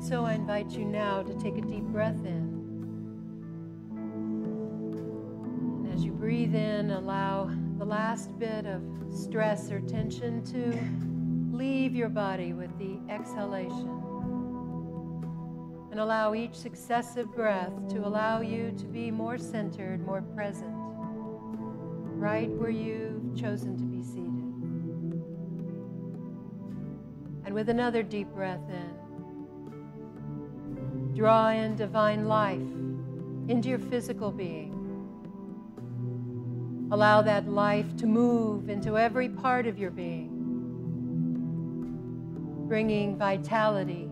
So I invite you now to take a deep breath in. And as you breathe in, allow the last bit of stress or tension to leave your body with the exhalation. And allow each successive breath to allow you to be more centered, more present, right where you've chosen to be seated. And with another deep breath in, draw in divine life into your physical being. Allow that life to move into every part of your being, bringing vitality,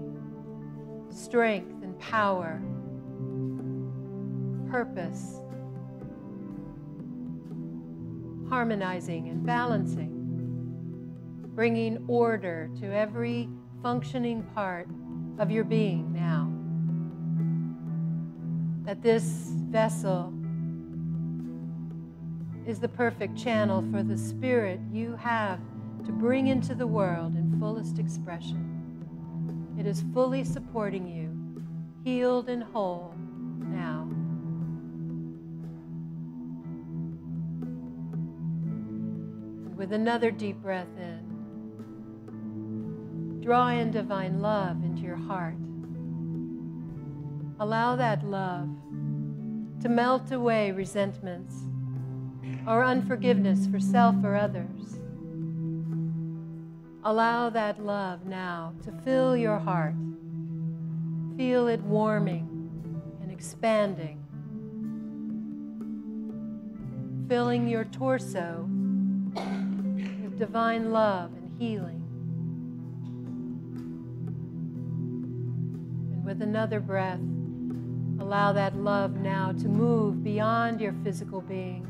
strength and power, purpose, harmonizing and balancing, bringing order to every functioning part of your being now. That this vessel is the perfect channel for the Spirit you have to bring into the world in fullest expression. It is fully supporting you, healed and whole now. And with another deep breath in, draw in divine love into your heart. Allow that love to melt away resentments or unforgiveness for self or others. Allow that love now to fill your heart. Feel it warming and expanding, filling your torso with divine love and healing. And with another breath, allow that love now to move beyond your physical being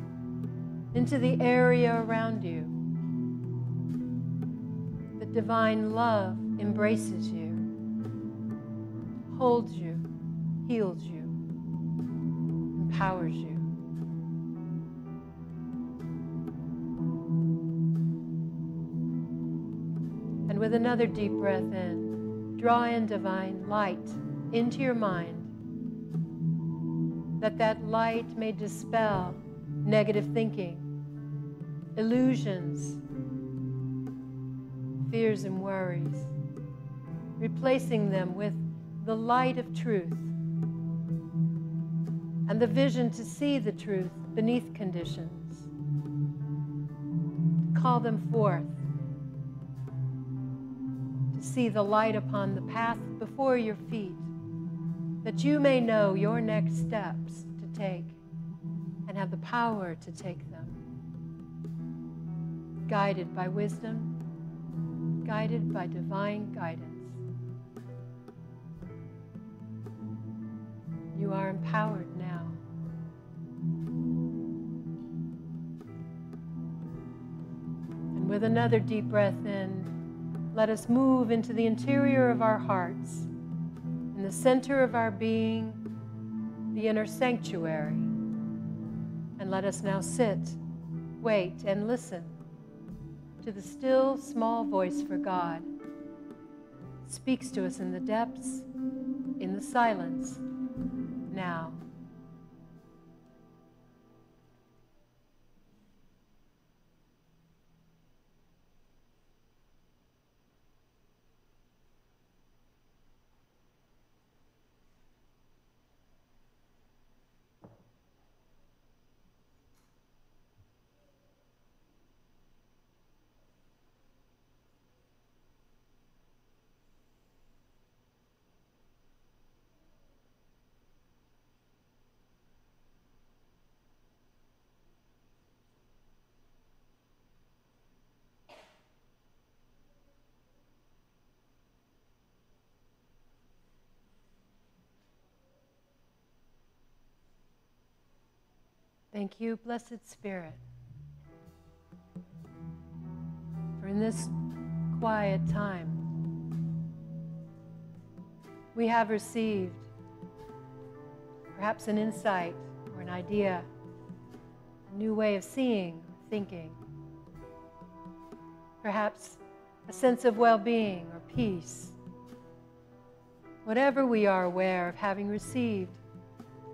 into the area around you. The divine love embraces you, holds you, heals you, empowers you. And with another deep breath in, draw in divine light into your mind, that light may dispel negative thinking, illusions, fears and worries, replacing them with the light of truth and the vision to see the truth beneath conditions, to call them forth, to see the light upon the path before your feet, that you may know your next steps to take and have the power to take them, guided by wisdom, guided by divine guidance. You are empowered now. And with another deep breath in, let us move into the interior of our hearts, in the center of our being, the inner sanctuary. And let us now sit, wait, and listen to the still, small voice for God. It speaks to us in the depths, in the silence, now. Thank you, Blessed Spirit, for in this quiet time we have received perhaps an insight or an idea, a new way of seeing, thinking, perhaps a sense of well-being or peace. Whatever we are aware of having received,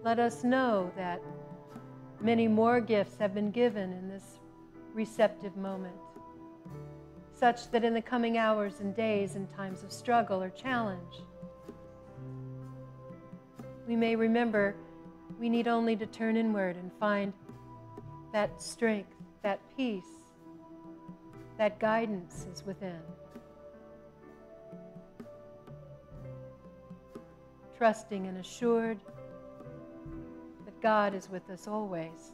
let us know that many more gifts have been given in this receptive moment, such that in the coming hours and days and times of struggle or challenge, we may remember we need only to turn inward and find that strength, that peace, that guidance is within. Trusting and assured that God is with us always,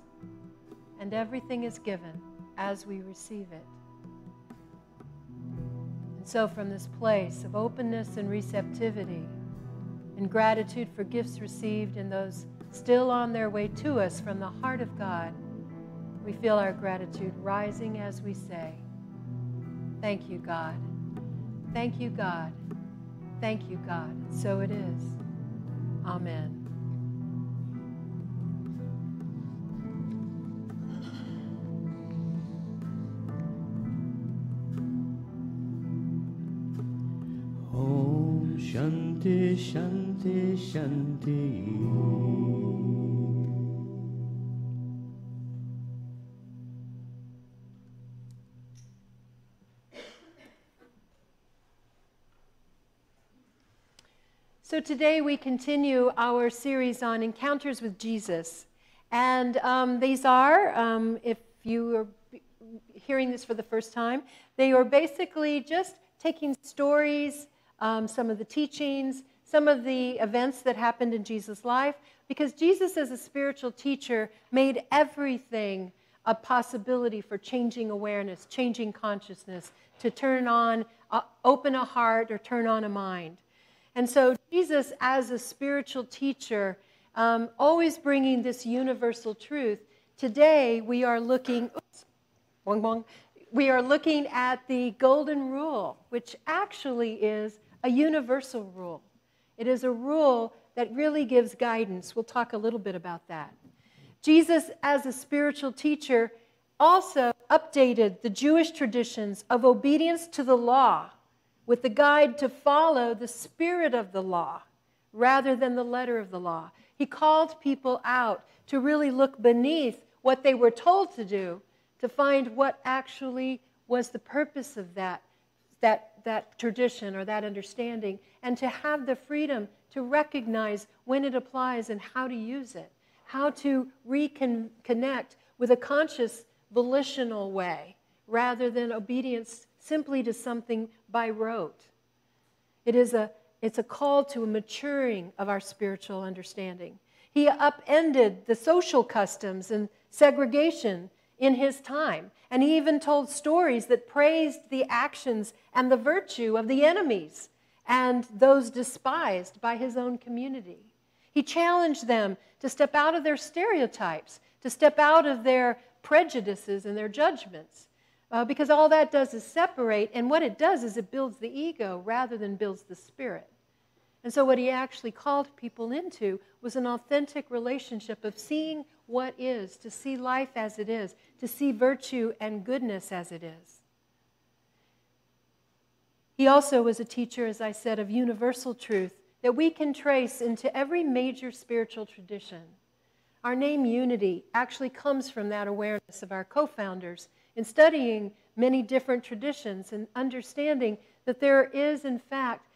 and everything is given as we receive it. And so from this place of openness and receptivity and gratitude for gifts received and those still on their way to us from the heart of God, we feel our gratitude rising as we say, thank you, God. Thank you, God. Thank you, God. And so it is. Amen. Shanti, Shanti, Shanti. So today we continue our series on encounters with Jesus. And these are, if you are hearing this for the first time, they are basically just taking stories, some of the teachings, some of the events that happened in Jesus' life, because Jesus as a spiritual teacher made everything a possibility for changing awareness, changing consciousness, to turn on, open a heart or turn on a mind. And so Jesus, as a spiritual teacher, always bringing this universal truth. Today we are looking, we are looking at the golden rule, which actually is a universal rule. It is a rule that really gives guidance. We'll talk a little bit about that. Jesus, as a spiritual teacher, also updated the Jewish traditions of obedience to the law, with the guide to follow the spirit of the law rather than the letter of the law. He called people out to really look beneath what they were told to do to find what actually was the purpose of that tradition or that understanding, and to have the freedom to recognize when it applies and how to use it, how to reconnect with a conscious, volitional way rather than obedience simply to something by rote. It's a call to a maturing of our spiritual understanding. He upended the social customs and segregation in his time, and he even told stories that praised the actions and the virtue of the enemies and those despised by his own community. He challenged them to step out of their stereotypes, to step out of their prejudices and their judgments. Because all that does is separate, and what it does is it builds the ego rather than builds the spirit. And so what he actually called people into was an authentic relationship of seeing what is, to see life as it is, to see virtue and goodness as it is. He also was a teacher, as I said, of universal truth that we can trace into every major spiritual tradition. Our name Unity actually comes from that awareness of our co-founders in studying many different traditions and understanding that there is, in fact,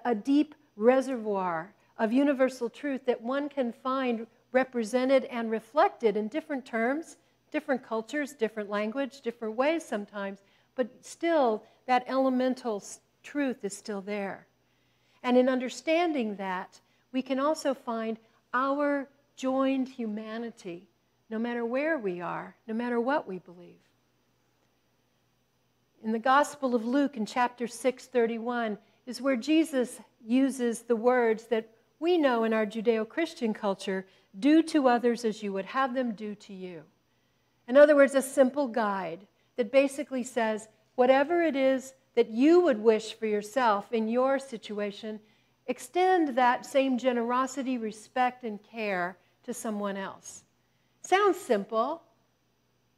a deep reservoir of universal truth that one can find represented and reflected in different terms, different cultures, different language, different ways sometimes, but still that elemental truth is still there. And in understanding that, we can also find our joined humanity, no matter where we are, no matter what we believe. In the Gospel of Luke, in chapter 6:31, is where Jesus uses the words that we know in our Judeo-Christian culture, do to others as you would have them do to you. In other words, a simple guide that basically says, whatever it is that you would wish for yourself in your situation, extend that same generosity, respect, and care to someone else. Sounds simple.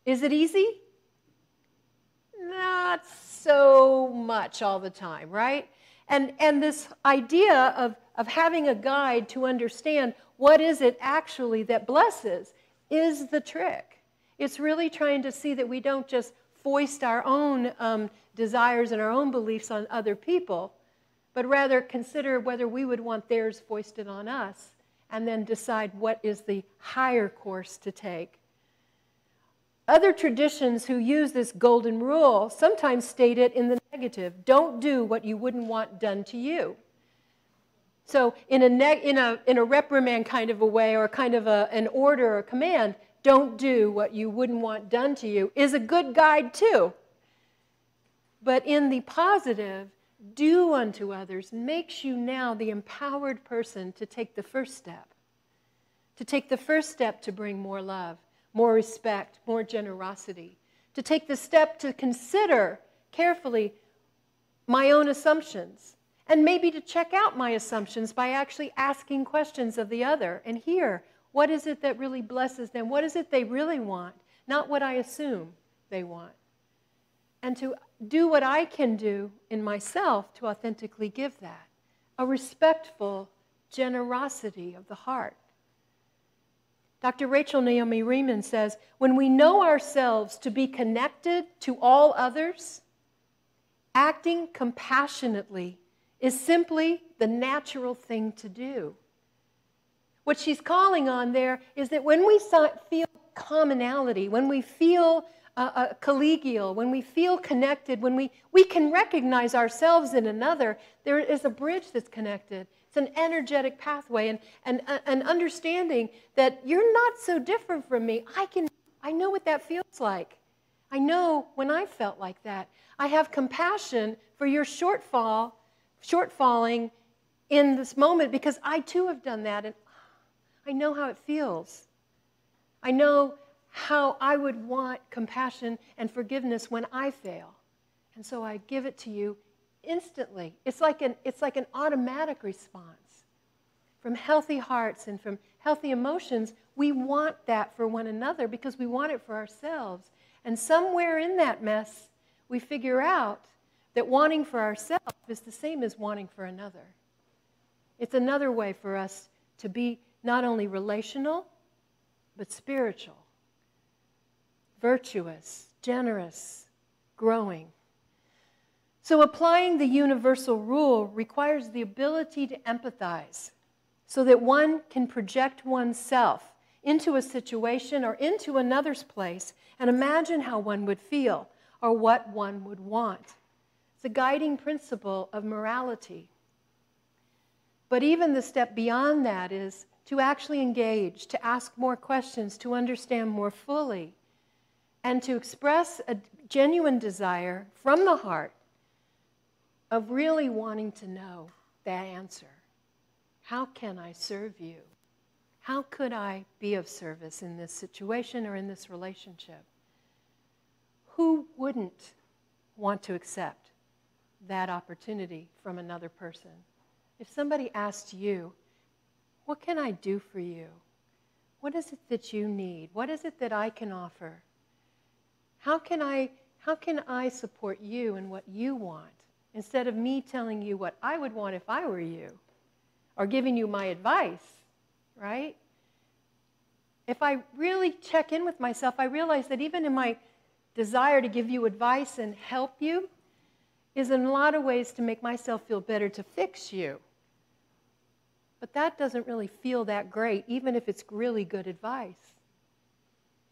Is it easy? Not so much all the time, right? And this idea of having a guide to understand what is it actually that blesses is the trick. It's really trying to see that we don't just foist our own desires and our own beliefs on other people, but rather consider whether we would want theirs foisted on us, and then decide what is the higher course to take. Other traditions who use this golden rule sometimes state it in the negative. Don't do what you wouldn't want done to you. So in a reprimand kind of a way, or kind of an order or a command, don't do what you wouldn't want done to you is a good guide too. But in the positive, do unto others makes you now the empowered person to take the first step. To take the first step to bring more love, more respect, more generosity. To take the step to consider carefully my own assumptions. And maybe to check out my assumptions by actually asking questions of the other and hear, what is it that really blesses them? What is it they really want? Not what I assume they want. And to do what I can do in myself to authentically give that. a respectful generosity of the heart. Dr. Rachel Naomi Reman says, when we know ourselves to be connected to all others, acting compassionately is simply the natural thing to do. What she's calling on there is that when we feel commonality, when we feel collegial, when we feel connected, when we can recognize ourselves in another, there is a bridge that's connected. It's an energetic pathway, and an understanding that you're not so different from me. I know what that feels like. I know when I felt like that. I have compassion for your shortfalling in this moment, because I too have done that, and I know how it feels. I know how I would want compassion and forgiveness when I fail. And so I give it to you instantly. It's like an automatic response. From healthy hearts and from healthy emotions, we want that for one another because we want it for ourselves. And somewhere in that mess, we figure out that wanting for ourselves is the same as wanting for another. It's another way for us to be not only relational, but spiritual, virtuous, generous, growing. So applying the universal rule requires the ability to empathize so that one can project oneself into a situation or into another's place and imagine how one would feel or what one would want. It's a guiding principle of morality. But even the step beyond that is to actually engage, to ask more questions, to understand more fully, and to express a genuine desire from the heart of really wanting to know that answer. How can I serve you? How could I be of service in this situation or in this relationship? Who wouldn't want to accept that opportunity from another person? If somebody asked you, what can I do for you? What is it that you need? What is it that I can offer? How can I support you in what you want, instead of me telling you what I would want if I were you, or giving you my advice, right? If I really check in with myself, I realize that even in my desire to give you advice and help you is in a lot of ways to make myself feel better, to fix you. But that doesn't really feel that great, even if it's really good advice.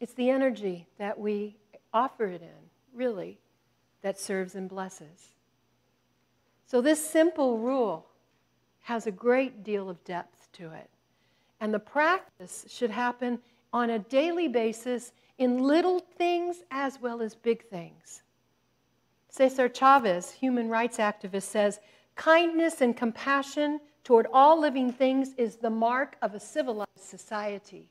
It's the energy that we offer it in, really, that serves and blesses. So this simple rule has a great deal of depth to it. And the practice should happen on a daily basis in little things as well as big things. Cesar Chavez, human rights activist, says, kindness and compassion toward all living things is the mark of a civilized society.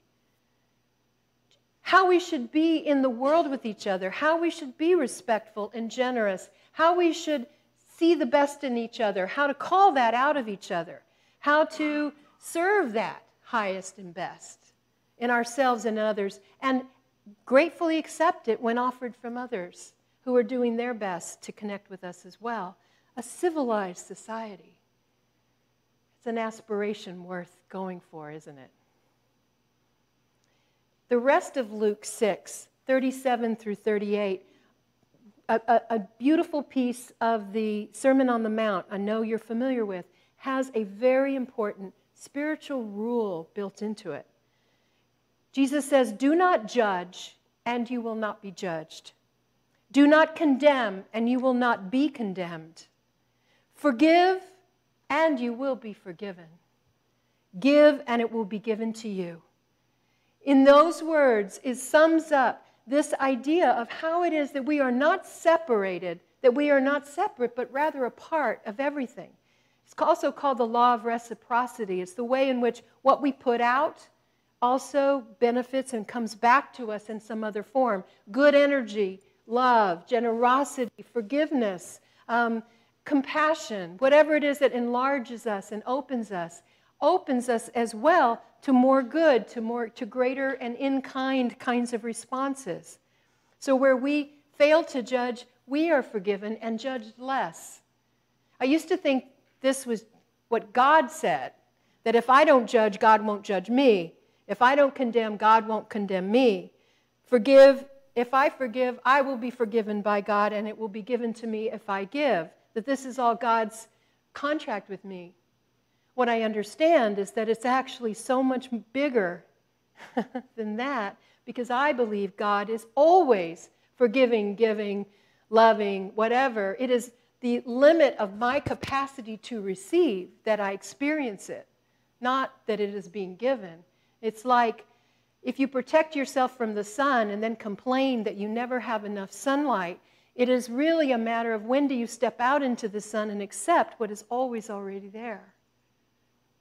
How we should be in the world with each other, how we should be respectful and generous, how we should see the best in each other, how to call that out of each other, how to serve that highest and best in ourselves and others, and gratefully accept it when offered from others who are doing their best to connect with us as well. A civilized society. It's an aspiration worth going for, isn't it? The rest of Luke 6, 37 through 38, a beautiful piece of the Sermon on the Mount, I know you're familiar with, has a very important spiritual rule built into it. Jesus says, do not judge, and you will not be judged. Do not condemn, and you will not be condemned. Forgive, and you will be forgiven. Give, and it will be given to you. In those words, it sums up this idea of how it is that we are not separated, that we are not separate, but rather a part of everything. It's also called the law of reciprocity. It's the way in which what we put out also benefits and comes back to us in some other form. Good energy, love, generosity, forgiveness, compassion, whatever it is that enlarges us and opens us as well to more good, to greater and in-kind kinds of responses. So where we fail to judge, we are forgiven and judged less. I used to think this was what God said, that if I don't judge, God won't judge me. If I don't condemn, God won't condemn me. If I forgive, I will be forgiven by God, and it will be given to me if I give. That this is all God's contract with me. What I understand is that it's actually so much bigger than that, because I believe God is always forgiving, giving, loving, whatever. It is the limit of my capacity to receive that I experience it, not that it is being given. It's like if you protect yourself from the sun and then complain that you never have enough sunlight, it is really a matter of when do you step out into the sun and accept what is always already there.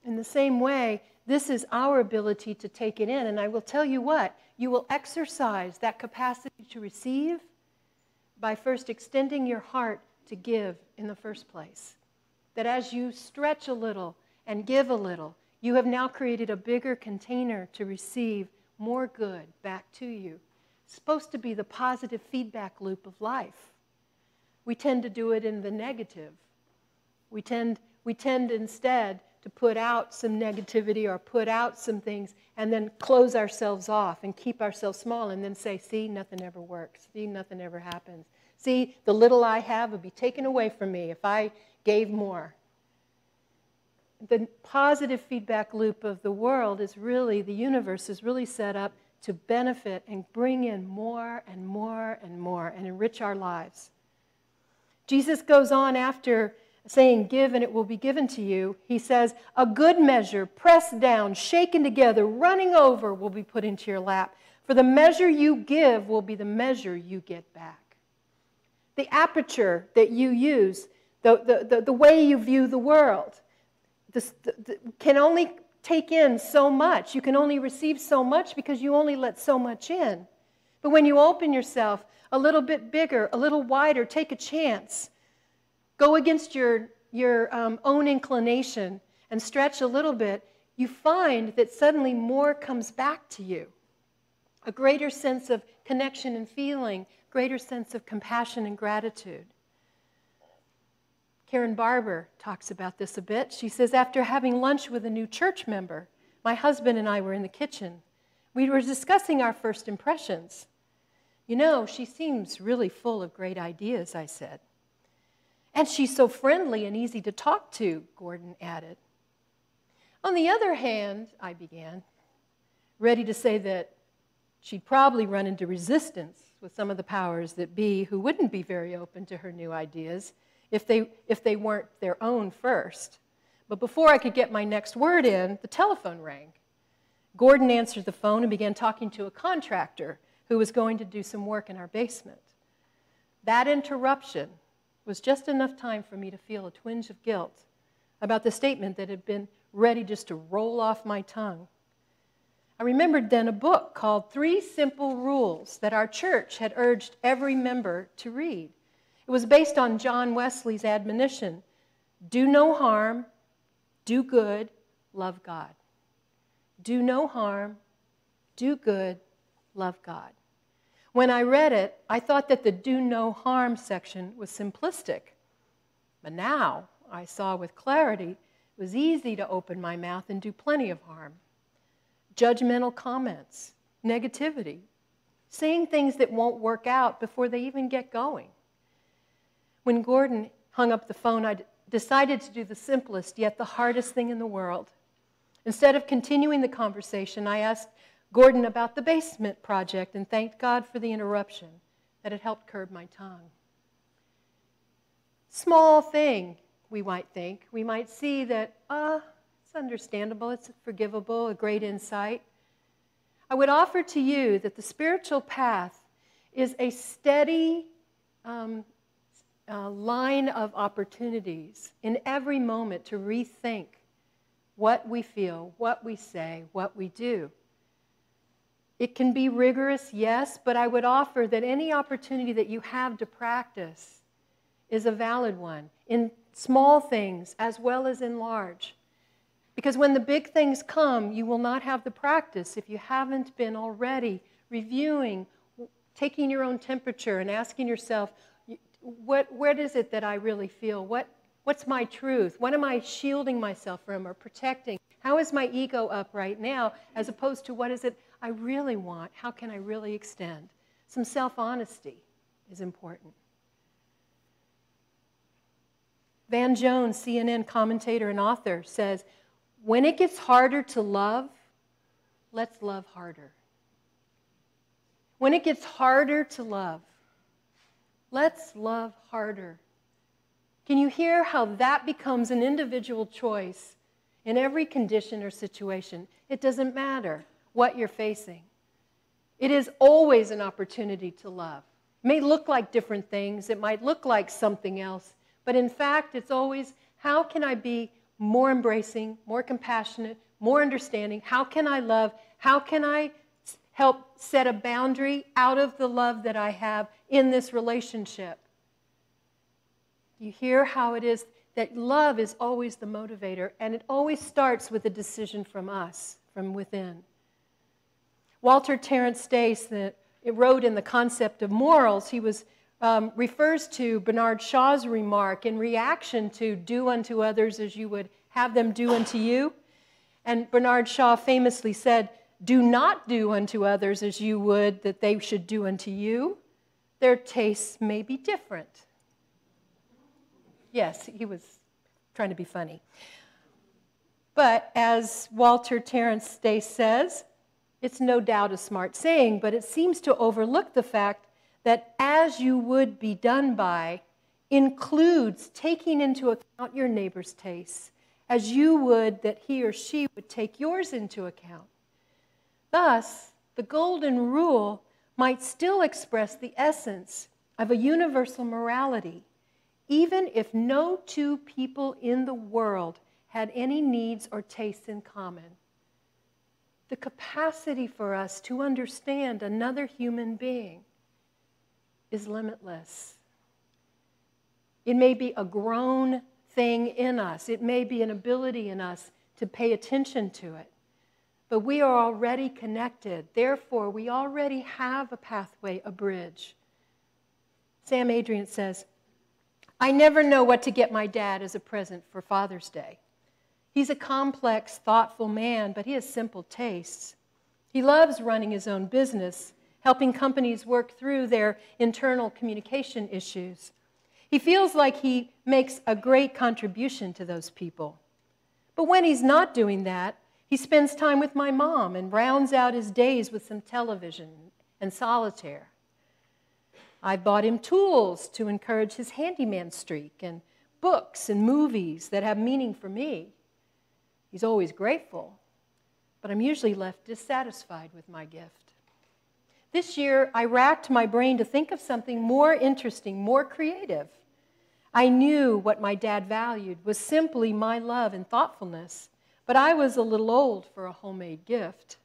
In the same way, this is our ability to take it in. And I will tell you what, you will exercise that capacity to receive by first extending your heart to give in the first place. That as you stretch a little and give a little, you have now created a bigger container to receive more good back to you. It's supposed to be the positive feedback loop of life. We tend to do it in the negative. We tend instead to put out some negativity or put out some things and then close ourselves off and keep ourselves small and then say, see, nothing ever works. See, nothing ever happens. See, the little I have would be taken away from me if I gave more. The positive feedback loop of the world is really, the universe is really set up to benefit and bring in more and more and more and enrich our lives. Jesus goes on after saying, give and it will be given to you. He says, a good measure, pressed down, shaken together, running over will be put into your lap. For the measure you give will be the measure you get back. The aperture that you use, the way you view the world, can only take in so much. You can only receive so much because you only let so much in. But when you open yourself a little bit bigger, a little wider, take a chance, go against your own inclination and stretch a little bit, you find that suddenly more comes back to you. A greater sense of connection and feeling, greater sense of compassion and gratitude. Karen Barber talks about this a bit. She says, after having lunch with a new church member, my husband and I were in the kitchen. We were discussing our first impressions. You know, she seems really full of great ideas, I said. And she's so friendly and easy to talk to, Gordon added. On the other hand, I began, ready to say that she'd probably run into resistance with some of the powers that be who wouldn't be very open to her new ideas if they weren't their own first. But before I could get my next word in, the telephone rang. Gordon answered the phone and began talking to a contractor who was going to do some work in our basement. That interruption was just enough time for me to feel a twinge of guilt about the statement that had been ready just to roll off my tongue. I remembered then a book called 3 Simple Rules that our church had urged every member to read. It was based on John Wesley's admonition, do no harm, do good, love God. Do no harm, do good, love God. When I read it, I thought that the do no harm section was simplistic. But now I saw with clarity it was easy to open my mouth and do plenty of harm. Judgmental comments, negativity, saying things that won't work out before they even get going. When Gordon hung up the phone, I decided to do the simplest yet the hardest thing in the world. Instead of continuing the conversation, I asked Gordon about the basement project and thanked God for the interruption that had helped curb my tongue. Small thing, we might think. We might see that, it's understandable, it's forgivable, a great insight. I would offer to you that the spiritual path is a steady line of opportunities in every moment to rethink what we feel, what we say, what we do. It can be rigorous, yes, but I would offer that any opportunity that you have to practice is a valid one, in small things as well as in large. Because when the big things come, you will not have the practice if you haven't been already reviewing, taking your own temperature and asking yourself, what is it that I really feel? What What's my truth? What am I shielding myself from or protecting? How is my ego up right now, as opposed to what is it I really want? How can I really extend? Some self-honesty is important. Van Jones, CNN commentator and author, says, when it gets harder to love, let's love harder. When it gets harder to love, let's love harder. Can you hear how that becomes an individual choice in every condition or situation? It doesn't matter what you're facing. It is always an opportunity to love. It may look like different things. It might look like something else. But in fact, it's always, how can I be more embracing, more compassionate, more understanding? How can I love? How can I help set a boundary out of the love that I have in this relationship? You hear how it is that love is always the motivator, and it always starts with a decision from us, from within. Walter Terence Stace wrote in The Concept of Morals, he refers to Bernard Shaw's remark in reaction to do unto others as you would have them do unto you. And Bernard Shaw famously said, do not do unto others as you would that they should do unto you. Their tastes may be different. Yes, he was trying to be funny. But as Walter Terence Stace says, it's no doubt a smart saying, but it seems to overlook the fact that as you would be done by includes taking into account your neighbor's tastes, as you would that he or she would take yours into account. Thus, the golden rule might still express the essence of a universal morality, even if no two people in the world had any needs or tastes in common. The capacity for us to understand another human being is limitless. It may be a grown thing in us. It may be an ability in us to pay attention to it. But we are already connected. Therefore, we already have a pathway, a bridge. Sam Adrian says, I never know what to get my dad as a present for Father's Day. He's a complex, thoughtful man, but he has simple tastes. He loves running his own business, helping companies work through their internal communication issues. He feels like he makes a great contribution to those people. But when he's not doing that, he spends time with my mom and rounds out his days with some television and solitaire. I bought him tools to encourage his handyman streak and books and movies that have meaning for me. He's always grateful, but I'm usually left dissatisfied with my gift. This year, I racked my brain to think of something more interesting, more creative. I knew what my dad valued was simply my love and thoughtfulness, but I was a little old for a homemade gift.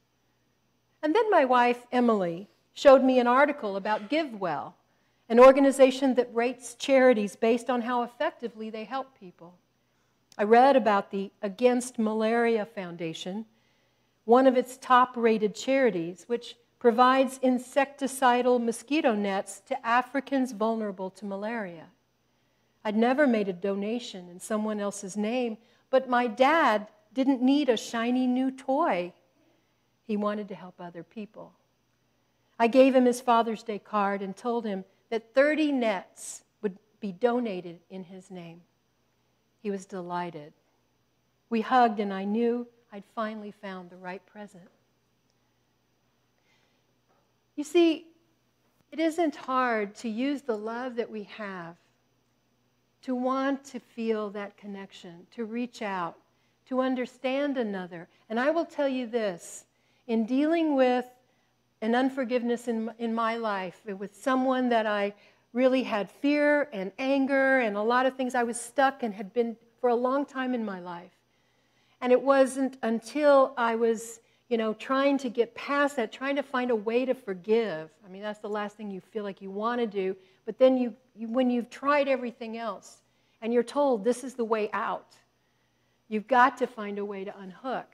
And then my wife, Emily, showed me an article about GiveWell, an organization that rates charities based on how effectively they help people. I read about the Against Malaria Foundation, one of its top-rated charities, which provides insecticidal mosquito nets to Africans vulnerable to malaria. I'd never made a donation in someone else's name, but my dad didn't need a shiny new toy. He wanted to help other people. I gave him his Father's Day card and told him that 30 nets would be donated in his name. He was delighted. We hugged, and I knew I'd finally found the right present. You see, it isn't hard to use the love that we have to want to feel that connection, to reach out, to understand another. And I will tell you this, in dealing with an unforgiveness in my life, with someone that I really had fear and anger and a lot of things, I was stuck and had been for a long time in my life. And it wasn't until I was, trying to get past that, trying to find a way to forgive. I mean, that's the last thing you feel like you want to do. But then when you've tried everything else and you're told this is the way out, you've got to find a way to unhook.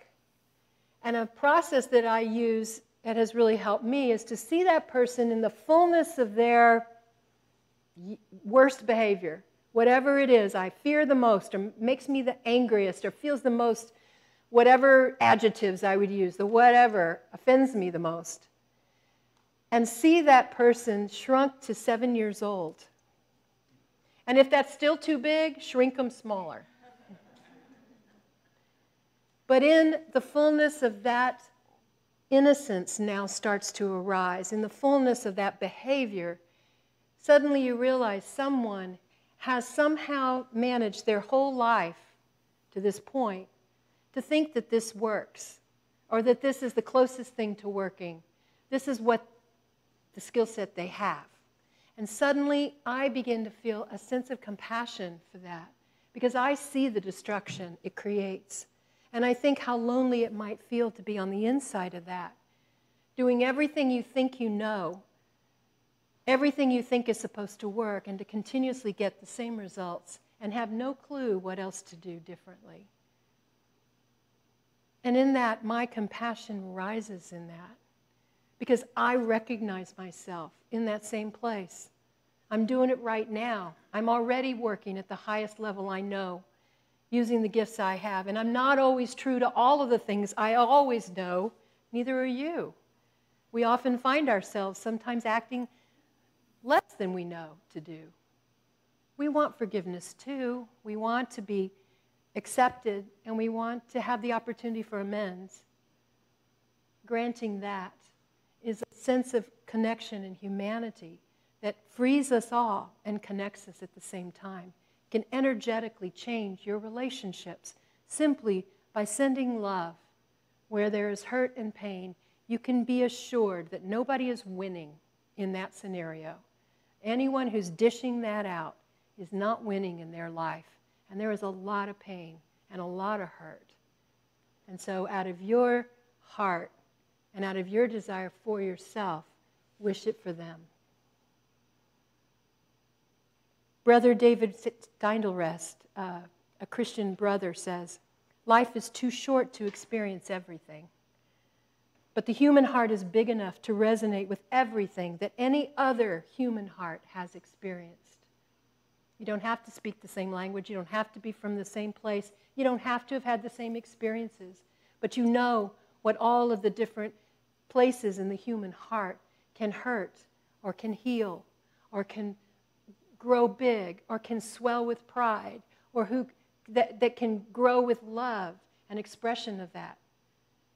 And a process that I use that has really helped me is to see that person in the fullness of their worst behavior, Whatever it is I fear the most, or makes me the angriest, or feels the most, whatever adjectives I would use, the whatever offends me the most, and see that person shrunk to 7 years old. And if that's still too big, shrink them smaller. But in the fullness of that, innocence now starts to arise. In the fullness of that behavior, suddenly you realize someone has somehow managed their whole life to this point to think that this works, or that this is the closest thing to working. This is what the skill set they have. And suddenly I begin to feel a sense of compassion for that, because I see the destruction it creates. And I think how lonely it might feel to be on the inside of that, doing everything you think you know, everything you think is supposed to work, and to continuously get the same results and have no clue what else to do differently. And in that, my compassion rises in that, because I recognize myself in that same place. I'm doing it right now. I'm already working at the highest level I know, using the gifts I have. And I'm not always true to all of the things I always know. Neither are you. We often find ourselves sometimes acting less than we know to do. We want forgiveness too. We want to be accepted, and we want to have the opportunity for amends. Granting that is a sense of connection and humanity that frees us all and connects us at the same time. It can energetically change your relationships simply by sending love. Where there is hurt and pain, you can be assured that nobody is winning in that scenario. Anyone who's dishing that out is not winning in their life. And there is a lot of pain and a lot of hurt. And so out of your heart and out of your desire for yourself, wish it for them. Brother David Steindl-Rest, a Christian brother, says, "Life is too short to experience everything. But the human heart is big enough to resonate with everything that any other human heart has experienced." You don't have to speak the same language. You don't have to be from the same place. You don't have to have had the same experiences. But you know what all of the different places in the human heart can hurt, or can heal, or can grow big, or can swell with pride, or that can grow with love and expression of that.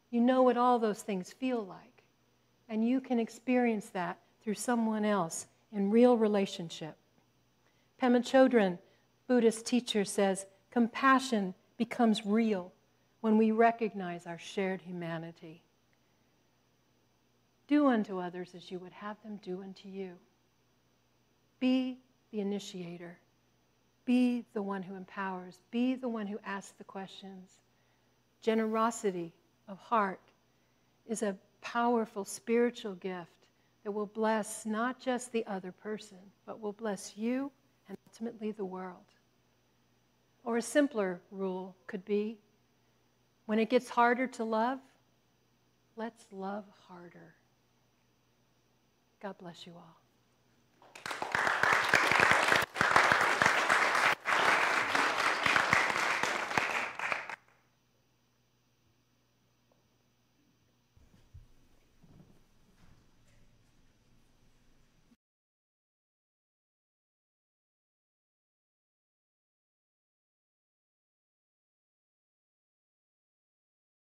You know what all those things feel like. And you can experience that through someone else in real relationship. Pema Chodron, Buddhist teacher, says, compassion becomes real when we recognize our shared humanity. Do unto others as you would have them do unto you. Be the initiator. Be the one who empowers. Be the one who asks the questions. Generosity of heart is a powerful spiritual gift that will bless not just the other person, but will bless you and ultimately the world. Or a simpler rule could be, when it gets harder to love, let's love harder. God bless you all.